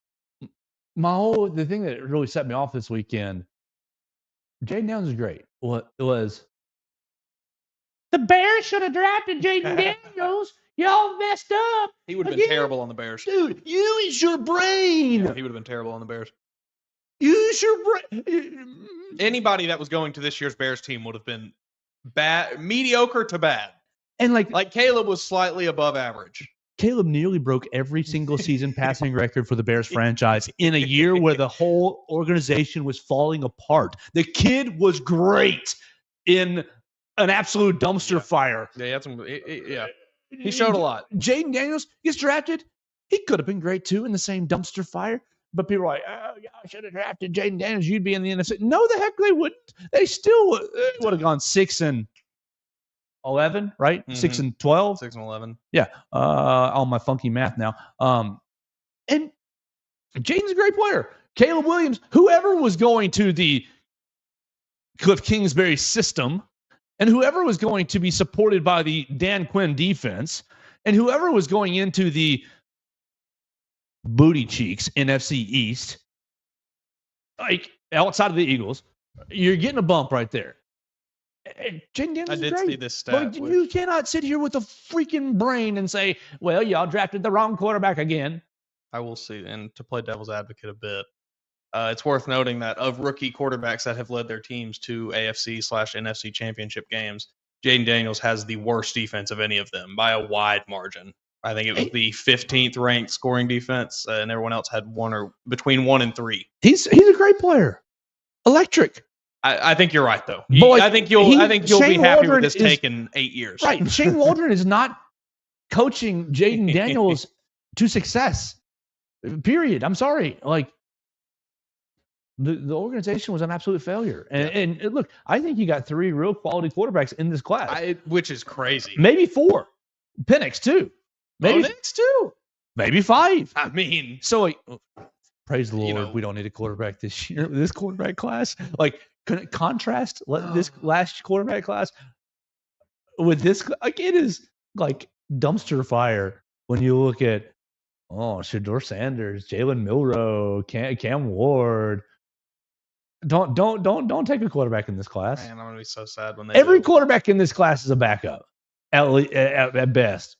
Speaker 2: The thing that really set me off this weekend, Jaden Daniels is great. What it was, the Bears should have drafted Jaden Daniels. Y'all messed up.
Speaker 3: He would have been terrible on the Bears.
Speaker 2: Dude, use your brain.
Speaker 3: Yeah, he would have been terrible on the Bears.
Speaker 2: Use your brain.
Speaker 3: Anybody that was going to this year's Bears team would have been bad, mediocre to bad.
Speaker 2: And like
Speaker 3: Caleb was slightly above average.
Speaker 2: Caleb nearly broke every single season passing record for the Bears franchise in a year where the whole organization was falling apart. The kid was great in an absolute dumpster fire.
Speaker 3: Yeah, he had some. He showed a lot.
Speaker 2: Jaden Daniels gets drafted. He could have been great too in the same dumpster fire. But people are like, "Oh, yeah, I should have drafted Jaden Daniels. You'd be in the NFC." No, the heck they wouldn't. They still would have gone 6-11, right? Mm-hmm. 6-12,
Speaker 3: 6-11.
Speaker 2: Yeah, all my funky math now. And Jaden's a great player. Caleb Williams, whoever was going to the Cliff Kingsbury system, and whoever was going to be supported by the Dan Quinn defense, and whoever was going into the booty cheeks NFC East, like outside of the Eagles, you're getting a bump right there. Jaden Daniels
Speaker 3: I
Speaker 2: is
Speaker 3: did
Speaker 2: great.
Speaker 3: see this
Speaker 2: But
Speaker 3: stat.
Speaker 2: you cannot sit here with a freaking brain and say, well, y'all drafted the wrong quarterback again.
Speaker 3: I will see. And to play devil's advocate a bit, it's worth noting that of rookie quarterbacks that have led their teams to AFC/NFC championship games, Jaden Daniels has the worst defense of any of them by a wide margin. I think it was the 15th ranked scoring defense, and everyone else had between 1 and 3.
Speaker 2: He's a great player. Electric.
Speaker 3: I think you're right, though.
Speaker 2: But
Speaker 3: I think you'll be happy with this take in 8 years.
Speaker 2: Right. Shane Waldron is not coaching Jaden Daniels to success. Period. I'm sorry. Like, the organization was an absolute failure. And look, I think you got 3 real quality quarterbacks in this class.
Speaker 3: Which is crazy.
Speaker 2: Maybe 4. Penix, too. Maybe
Speaker 3: Penix, too.
Speaker 2: Maybe 5.
Speaker 3: I mean.
Speaker 2: So, like, praise the Lord, we don't need a quarterback this year. This quarterback class. Like, contrast this last quarterback class with this. Like, it is, like, dumpster fire when you look at, Shedeur Sanders, Jalen Milroe, Cam Ward. Don't take a quarterback in this class.
Speaker 3: Man, I'm gonna be so sad when
Speaker 2: every quarterback in this class is a backup, at best.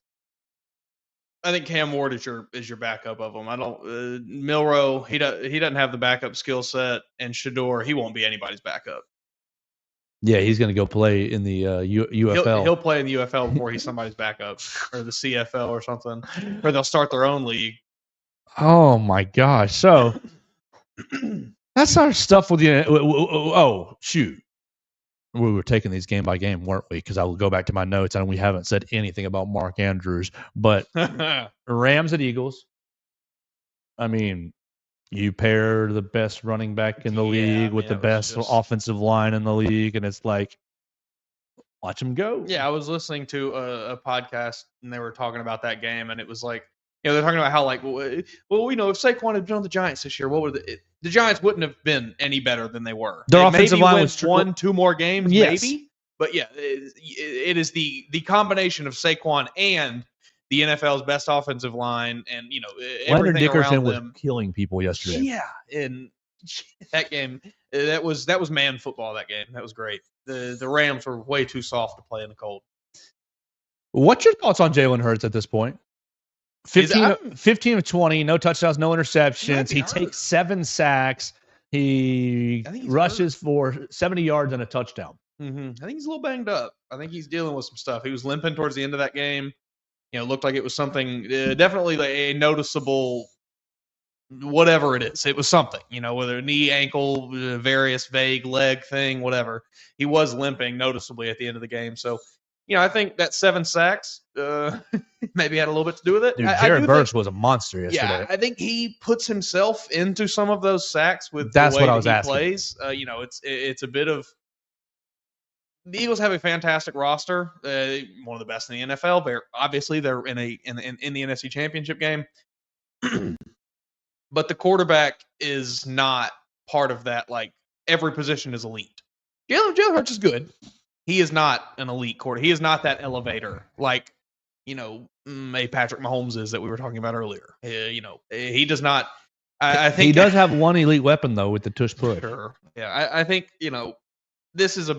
Speaker 3: I think Cam Ward is your backup of them. I don't Milroe. He doesn't have the backup skill set, and Shedeur, he won't be anybody's backup.
Speaker 2: Yeah, he's gonna go play in the UFL.
Speaker 3: He'll play in the UFL before he's somebody's backup, or the CFL or something, or they'll start their own league.
Speaker 2: Oh my gosh! So. That's our stuff with you. Oh, shoot. We were taking these game by game, weren't we? Because I will go back to my notes, and we haven't said anything about Mark Andrews. But Rams at Eagles. I mean, you pair the best running back in the league with the best offensive line in the league, and it's like, watch them go.
Speaker 3: Yeah, I was listening to a podcast, and they were talking about that game, and it was like, they're talking about how, like, well, if Saquon had been on the Giants this year, what would the Giants wouldn't have been any better than they were.
Speaker 2: Their offensive line was
Speaker 3: 1-2 more games, maybe. But yeah, it is the combination of Saquon and the NFL's best offensive line, and everything
Speaker 2: Leonard Dickerson
Speaker 3: around
Speaker 2: was
Speaker 3: them.
Speaker 2: Killing people yesterday.
Speaker 3: Yeah, and that game, that was man football. That game, that was great. The Rams were way too soft to play in the cold.
Speaker 2: What's your thoughts on Jalen Hurts at this point? 15 of 20, no touchdowns, no interceptions. He takes 7 sacks. He rushes for 70 yards and a touchdown.
Speaker 3: Mm-hmm. I think he's a little banged up. I think he's dealing with some stuff. He was limping towards the end of that game. Looked like it was something, definitely a noticeable, whatever it is. It was something, whether knee, ankle, various vague leg thing, whatever. He was limping noticeably at the end of the game. So, I think that 7 sacks maybe had a little bit to do with it.
Speaker 2: Dude, Jared Verse was a monster yesterday.
Speaker 3: Yeah, I think he puts himself into some of those sacks with
Speaker 2: That's
Speaker 3: the way
Speaker 2: what I was
Speaker 3: that he
Speaker 2: asking.
Speaker 3: plays. It's a bit of the Eagles have a fantastic roster, one of the best in the NFL. Obviously, they're in the NFC Championship game, but the quarterback is not part of that. Like, every position is elite. Jalen Hurts is good. He is not an elite quarterback. He is not that elevator like, a Patrick Mahomes is that we were talking about earlier. He does not. I think
Speaker 2: he does have one elite weapon though with the tush push.
Speaker 3: Sure. Yeah, I think this is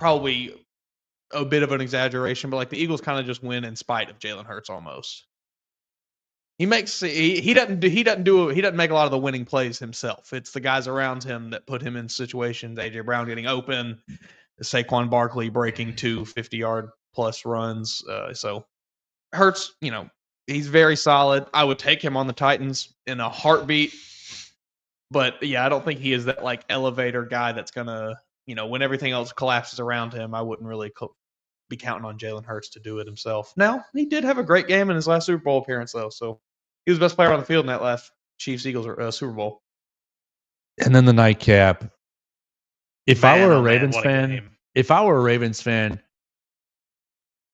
Speaker 3: probably a bit of an exaggeration, but like the Eagles kind of just win in spite of Jalen Hurts almost. He doesn't make a lot of the winning plays himself. It's the guys around him that put him in situations. AJ Brown getting open, Saquon Barkley breaking 2 50-yard plus runs. So Hurts, he's very solid. I would take him on the Titans in a heartbeat. But yeah, I don't think he is that like elevator guy that's gonna, when everything else collapses around him, I wouldn't really be counting on Jalen Hurts to do it himself. Now, he did have a great game in his last Super Bowl appearance, though. So he was the best player on the field in that last Chiefs-Eagles Super Bowl.
Speaker 2: And then the nightcap. If I were a Ravens fan,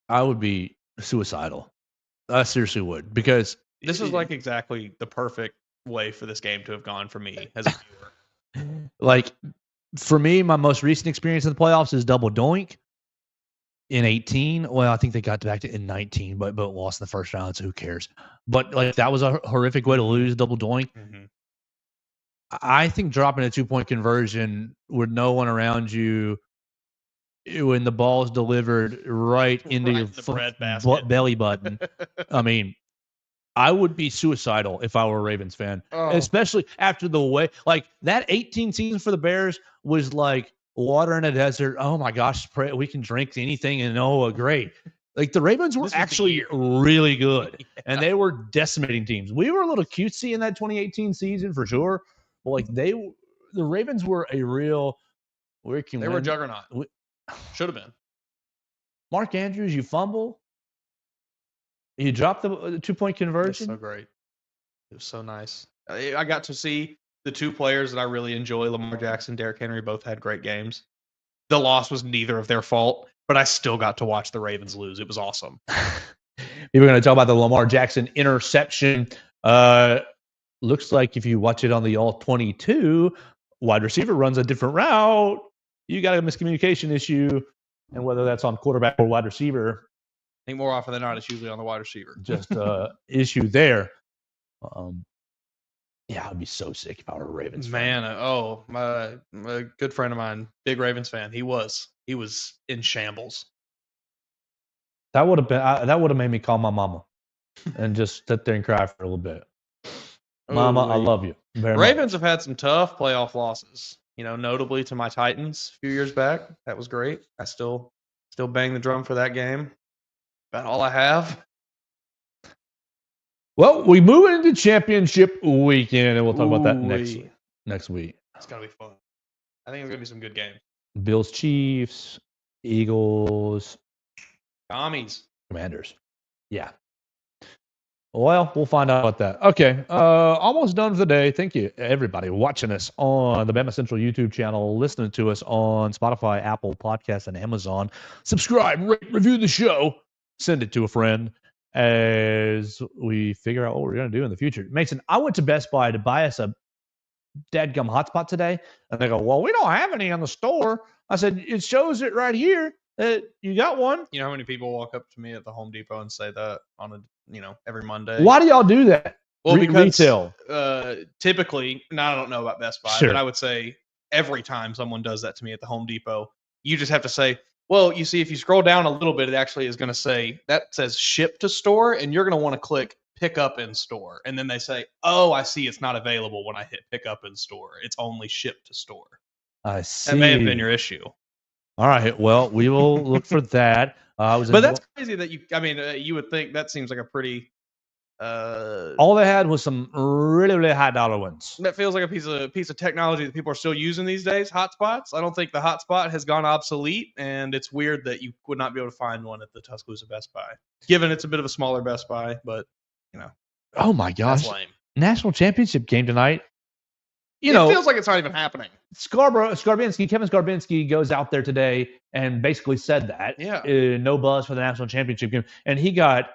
Speaker 2: I would be suicidal. I seriously would, because
Speaker 3: this is like exactly the perfect way for this game to have gone for me as a viewer.
Speaker 2: Like, for me, my most recent experience in the playoffs is double doink in 18. Well, I think they got back to in 19, but lost in the first round, so who cares? But like, that was a horrific way to lose double doink.
Speaker 3: Mm-hmm.
Speaker 2: I think dropping a 2-point conversion with no one around you when the ball's delivered right into your
Speaker 3: the breadbasket.
Speaker 2: belly button. I mean, I would be suicidal if I were a Ravens fan, especially after the way, like that 18 season for the Bears was like water in a desert. Oh my gosh, we can drink anything and great. Like the Ravens were actually really good, and they were decimating teams. We were a little cutesy in that 2018 season for sure, but like the Ravens were a real.
Speaker 3: They were a juggernaut. Should have been.
Speaker 2: Mark Andrews, you fumble. You dropped the 2-point conversion.
Speaker 3: So great. It was so nice. I got to see the two players that I really enjoy, Lamar Jackson, Derrick Henry, both had great games. The loss was neither of their fault, but I still got to watch the Ravens lose. It was awesome.
Speaker 2: We were going to talk about the Lamar Jackson interception. Looks like if you watch it on the all-22, wide receiver runs a different route. You got a miscommunication issue, and whether that's on quarterback or wide receiver,
Speaker 3: I think more often than not, it's usually on the wide receiver.
Speaker 2: Just issue there. Yeah, I'd be so sick if I were a Ravens fan.
Speaker 3: My good friend of mine, big Ravens fan. He was in shambles.
Speaker 2: That would have made me call my mama and just sit there and cry for a little bit. Mama, I love you.
Speaker 3: Ravens have had some tough playoff losses. Notably to my Titans a few years back. That was great. I still bang the drum for that game. About all I have.
Speaker 2: Well, we move into championship weekend, and we'll talk about that next week.
Speaker 3: It's gonna be fun. I think it's gonna be some good games.
Speaker 2: Bills, Chiefs, Eagles,
Speaker 3: Commies,
Speaker 2: Commanders. Yeah. Well, we'll find out about that. Okay, almost done for the day. Thank you, everybody, watching us on the BamaCentral YouTube channel, listening to us on Spotify, Apple Podcasts, and Amazon. Subscribe, rate, review the show, send it to a friend as we figure out what we're going to do in the future. Mason, I went to Best Buy to buy us a dadgum hotspot today, and they go, well, we don't have any on the store. I said, it shows it right here that you got one.
Speaker 3: You know how many people walk up to me at the Home Depot and say that on every Monday?
Speaker 2: Why do y'all do that?
Speaker 3: Well, because
Speaker 2: retail.
Speaker 3: Typically, I don't know about Best Buy, but I would say every time someone does that to me at the Home Depot, you just have to say, well, you see, if you scroll down a little bit, it actually is going to say, that says ship to store, and you're going to want to click pick up in store. And then they say, oh, I see it's not available when I hit pick up in store. It's only ship to store.
Speaker 2: I see.
Speaker 3: That may have been your issue.
Speaker 2: All right. Well, we will look for that.
Speaker 3: But that's crazy that you would think that seems like a pretty...
Speaker 2: all they had was some really, really high dollar ones.
Speaker 3: That feels like a piece of technology that people are still using these days. Hotspots. I don't think the hotspot has gone obsolete, and it's weird that you would not be able to find one at the Tuscaloosa Best Buy, given it's a bit of a smaller Best Buy. But
Speaker 2: oh my gosh,
Speaker 3: that's lame.
Speaker 2: National championship game tonight.
Speaker 3: It feels like it's not even happening.
Speaker 2: Kevin Scarbinsky goes out there today and basically said that.
Speaker 3: Yeah.
Speaker 2: No buzz for the national championship game, and he got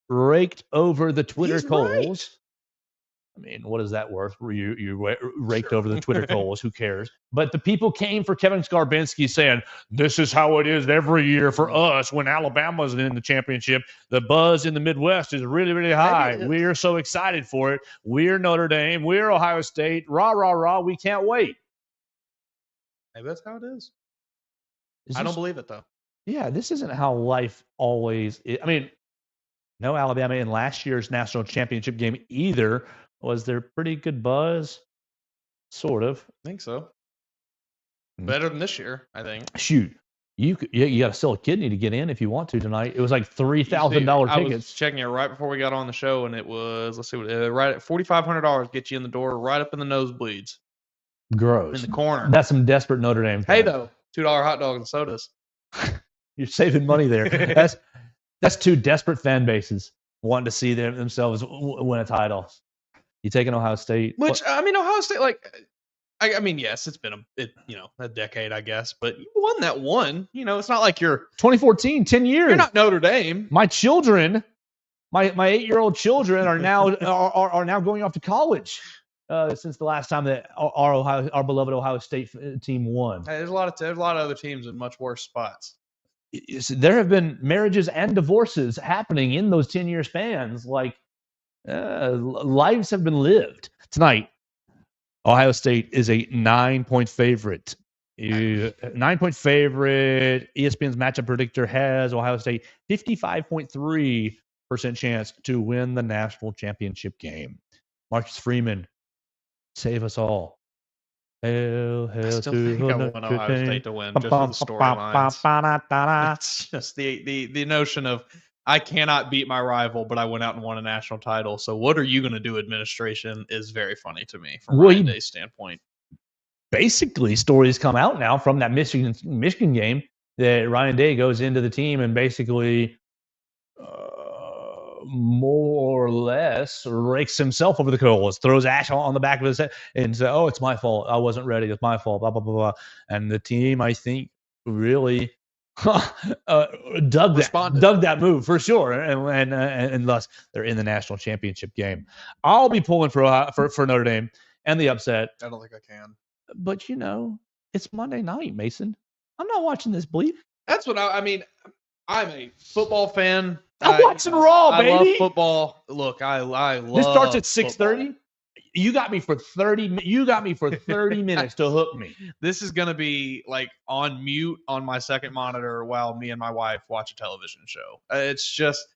Speaker 2: raked over the Twitter coals. Right. I mean, what is that worth? You raked over the Twitter coals. Who cares? But the people came for Kevin Scarbinsky saying, this is how it is every year for us when Alabama's in the championship. The buzz in the Midwest is really, really high. We're so excited for it. We're Notre Dame. We're Ohio State. Rah, rah, rah. We can't wait.
Speaker 3: Maybe that's how it is. I don't believe it, though.
Speaker 2: Yeah, this isn't how life always is. I mean, no Alabama in last year's national championship game either. Was there pretty good buzz? Sort of.
Speaker 3: I think so. Better than this year, I think.
Speaker 2: Shoot. You got to sell a kidney to get in if you want to tonight. It was like $3,000 tickets.
Speaker 3: I was checking it right before we got on the show, and it was, let's see, right at $4,500 get you in the door, right up in the nosebleeds.
Speaker 2: Gross.
Speaker 3: In the corner.
Speaker 2: That's some desperate Notre Dame fans.
Speaker 3: Hey, though, $2 hot dogs and sodas.
Speaker 2: You're saving money there. That's two desperate fan bases wanting to see themselves win a title. You taking Ohio State?
Speaker 3: Ohio State, yes, it's been a decade, I guess, but you won that one. It's not like you're
Speaker 2: 2014, 10 years.
Speaker 3: You're not Notre Dame.
Speaker 2: My children, my 8-year-old children are now are now going off to college since the last time that our beloved Ohio State team won.
Speaker 3: Hey, there's a lot of other teams in much worse spots.
Speaker 2: There have been marriages and divorces happening in those 10-year spans. Lives have been lived. Tonight, Ohio State is a 9-point favorite 9-point favorite. ESPN's matchup predictor has Ohio State 55.3% chance to win the national championship game. Marcus Freeman, save us all. Hail,
Speaker 3: I
Speaker 2: hail
Speaker 3: still
Speaker 2: to
Speaker 3: think I
Speaker 2: Notre
Speaker 3: want Ohio
Speaker 2: Dame.
Speaker 3: State to win just for the storylines. It's just the notion of I cannot beat my rival, but I went out and won a national title. So what are you going to do, administration, is very funny to me from Ryan Day's standpoint.
Speaker 2: Basically, stories come out now from that Michigan game that Ryan Day goes into the team and basically more or less rakes himself over the coals, throws ash on the back of his head and says, "Oh, it's my fault. I wasn't ready. It's my fault." Blah blah blah blah. And the team, I think, really dug that move for sure, and thus they're in the national championship game. I'll be pulling for Notre Dame and the upset.
Speaker 3: I don't think I can.
Speaker 2: But it's Monday night, Mason. I'm not watching this bleep.
Speaker 3: That's what I mean. I'm a football fan.
Speaker 2: I'm watching Raw, baby.
Speaker 3: I love football. Look, I love.
Speaker 2: This starts at 6:30. You got me for 30. You got me for 30 minutes to hook me.
Speaker 3: This is gonna be like on mute on my second monitor while me and my wife watch a television show. It's just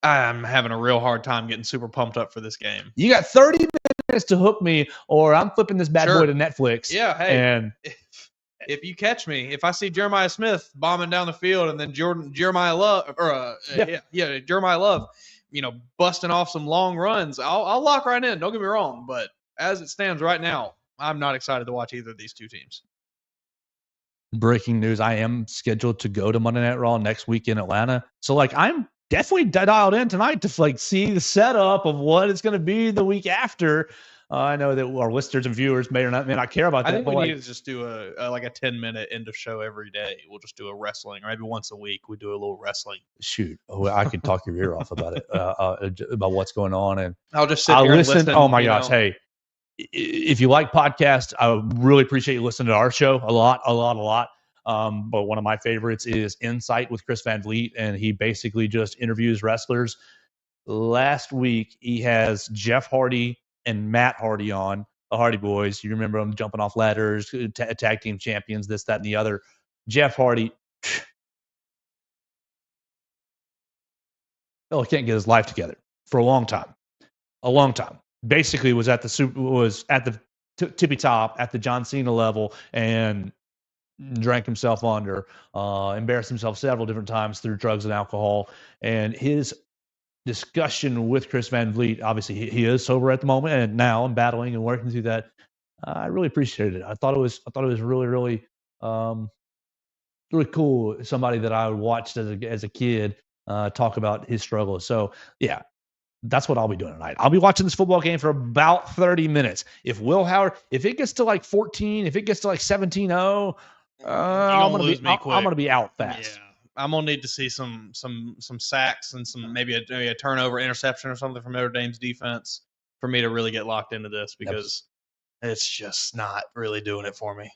Speaker 3: I'm having a real hard time getting super pumped up for this game.
Speaker 2: You got 30 minutes to hook me, or I'm flipping this bad boy to Netflix.
Speaker 3: Yeah, hey.
Speaker 2: And
Speaker 3: if you catch me, if I see Jeremiah Smith bombing down the field and then Jeremiah Love, Jeremiah Love, busting off some long runs, I'll lock right in. Don't get me wrong, but as it stands right now, I'm not excited to watch either of these two teams.
Speaker 2: Breaking news: I am scheduled to go to Monday Night Raw next week in Atlanta, so I'm definitely dialed in tonight to see the setup of what it's going to be the week after. I know that our listeners and viewers may not care about that.
Speaker 3: I think we need to just do a 10-minute end of show every day. We'll just do a wrestling, or maybe once a week we do a little wrestling.
Speaker 2: Shoot, I could talk your ear off about it, about what's going on, and
Speaker 3: I'll just sit here and listen.
Speaker 2: Oh my gosh, hey, if you like podcasts, I really appreciate you listening to our show a lot. But one of my favorites is Insight with Chris Van Vliet, and he basically just interviews wrestlers. Last week, he has Jeff Hardy and Matt Hardy on, the Hardy Boys. You remember them jumping off ladders, tag team champions, this, that, and the other. Jeff Hardy, he can't get his life together for a long time. Basically, was at the tippy top at the John Cena level and drank himself under, embarrassed himself several different times through drugs and alcohol. And his discussion with Chris Van Vliet, obviously he is sober at the moment, and now I'm battling and working through that. I really appreciated it. I thought it was really, really, really cool. Somebody that I watched as a kid talk about his struggles. So yeah, that's what I'll be doing tonight. I'll be watching this football game for about 30 minutes. If Will Howard, if it gets to 14, if it gets to 17-0, I'm gonna be out fast.
Speaker 3: Yeah. I'm gonna need to see some sacks and some maybe a turnover, interception, or something from Notre Dame's defense for me to really get locked into this, because it's just not really doing it for me.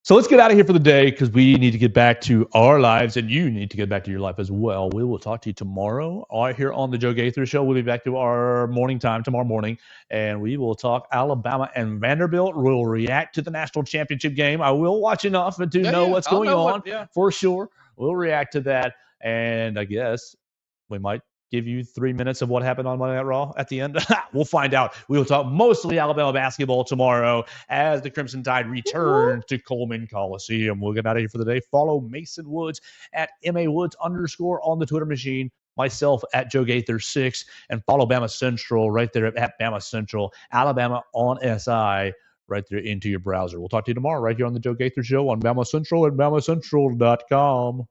Speaker 2: So let's get out of here for the day, because we need to get back to our lives, and you need to get back to your life as well. We will talk to you tomorrow here on the Joe Gaither Show. We'll be back to our morning time tomorrow morning, and we will talk Alabama and Vanderbilt. We'll react to the national championship game. I will watch enough to know what's going on for sure. We'll react to that, and I guess we might give you 3 minutes of what happened on Monday Night Raw at the end. We'll find out. We will talk mostly Alabama basketball tomorrow as the Crimson Tide returns to Coleman Coliseum. We'll get out of here for the day. Follow Mason Woods at MAWoods_ on the Twitter machine. Myself at Joe Gaither 6, and follow BamaCentral right there at BamaCentral. Alabama on SI right there into your browser. We'll talk to you tomorrow right here on the Joe Gaither Show on BamaCentral and BamaCentral.com.